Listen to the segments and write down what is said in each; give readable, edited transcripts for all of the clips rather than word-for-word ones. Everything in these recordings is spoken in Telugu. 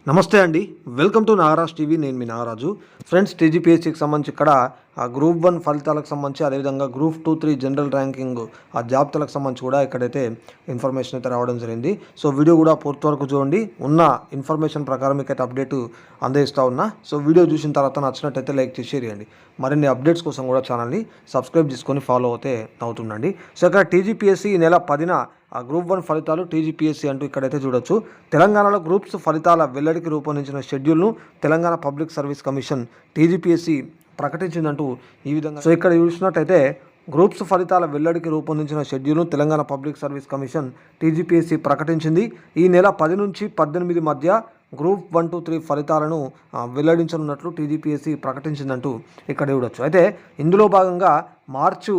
నమస్తే అండి, వెల్కమ్ టు నాగరాజ్ టీవీ. నేను మీ నాగరాజు. ఫ్రెండ్స్, టీజీపీఎస్సీకి సంబంధించి ఇక్కడ గ్రూప్ 1 ఫలితాలకు సంబంధించి, అదేవిధంగా గ్రూప్ 2, 3 జనరల్ ర్యాంకింగ్ ఆ జాబితాలకు సంబంధించి కూడా ఇక్కడైతే ఇన్ఫర్మేషన్ అయితే రావడం జరిగింది. సో వీడియో కూడా పూర్తి వరకు చూడండి. ఉన్న ఇన్ఫర్మేషన్ ప్రకారం మీకైతే అప్డేట్ అందిస్తూ ఉన్నా. సో వీడియో చూసిన తర్వాత నచ్చినట్టయితే లైక్ చేసి షేర్ చేయండి. మరిన్ని అప్డేట్స్ కోసం కూడా ఛానల్ని సబ్స్క్రైబ్ చేసుకొని ఫాలో అవుతే అవుతుండండి. సో ఇక్కడ టీజీపీఎస్సీ ఈ నెల 10న గ్రూప్ 1 ఫలితాలు టీజీపీఎస్సీ అంటూ ఇక్కడైతే చూడొచ్చు. తెలంగాణలో గ్రూప్స్ ఫలితాల వెల్లడికి రూపొందించిన షెడ్యూల్ను Telangana public service commission TGPSC ప్రకటించిందంటూ ఈ విధంగా. సో ఇక్కడ చూసినట్టయితే గ్రూప్స్ ఫలితాల వెల్లడికి రూపొందించిన షెడ్యూల్ను Telangana public service commission TGPSC ప్రకటించింది. ఈ నెల 10 నుంచి 18 మధ్య గ్రూప్ 1, 2, 3 ఫలితాలను వెల్లడించనున్నట్లు టీజీపీఎస్సీ ప్రకటించిందంటూ ఇక్కడ చూడొచ్చు. అయితే ఇందులో భాగంగా మార్చి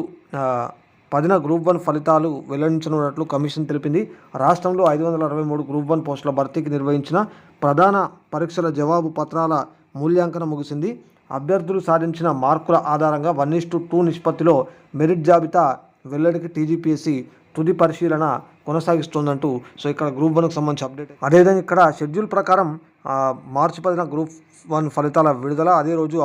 10న గ్రూప్ 1 ఫలితాలు వెల్లడించనున్నట్లు కమిషన్ తెలిపింది. రాష్ట్రంలో 563 గ్రూప్ 1 పోస్టుల భర్తీకి నిర్వహించిన ప్రధాన పరీక్షల జవాబు పత్రాల మూల్యాంకనం ముగిసింది. అభ్యర్థులు సాధించిన మార్కుల ఆధారంగా 1:2 నిష్పత్తిలో మెరిట్ జాబితా వెల్లడికి టీజీపీఎస్సీ తుది పరిశీలన కొనసాగిస్తోందంటూ సో ఇక్కడ గ్రూప్ 1కు సంబంధించి అప్డేట్. అదేవిధంగా ఇక్కడ షెడ్యూల్ ప్రకారం మార్చి 10న గ్రూప్ 1 ఫలితాల విడుదల, అదే రోజు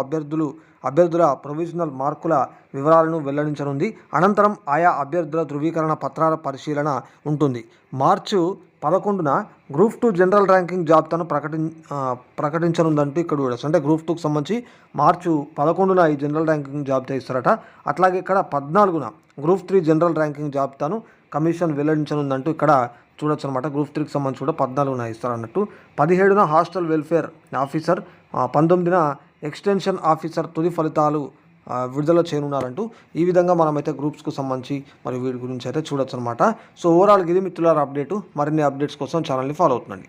అభ్యర్థుల ప్రొవిజనల్ మార్కుల వివరాలను వెల్లడించనుంది. అనంతరం ఆయా అభ్యర్థుల ధృవీకరణ పత్రాల పరిశీలన ఉంటుంది. మార్చి 11న గ్రూప్ 2 జనరల్ ర్యాంకింగ్ జాబితాను ప్రకటించనుందంటూ ఇక్కడ చూడవచ్చు. అంటే గ్రూప్ 2కు సంబంధించి మార్చి 11న ఈ జనరల్ ర్యాంకింగ్ జాబితా ఇస్తారట. అట్లాగే ఇక్కడ 14న గ్రూప్ 3 జనరల్ ర్యాంకింగ్ జాబితాను కమిషన్ వెల్లడించనుందంటూ ఇక్కడ చూడొచ్చు అనమాట. గ్రూప్ 3కి సంబంధించి కూడా 14న ఇస్తారన్నట్టు. 17న హాస్టల్ వెల్ఫేర్ ఆఫీసర్, 19న ఎక్స్టెన్షన్ ఆఫీసర్ తుది ఫలితాలు విడుదల చేయనున్నారంటూ ఈ విధంగా మనమైతే గ్రూప్స్కు సంబంధించి మరి వీటి గురించి అయితే చూడొచ్చు అనమాట. సో ఓవరాల్ ఇది మిత్రులారా అప్డేటు. మరిన్ని అప్డేట్స్ కోసం ఛానల్ని ఫాలో అవుతుండండి.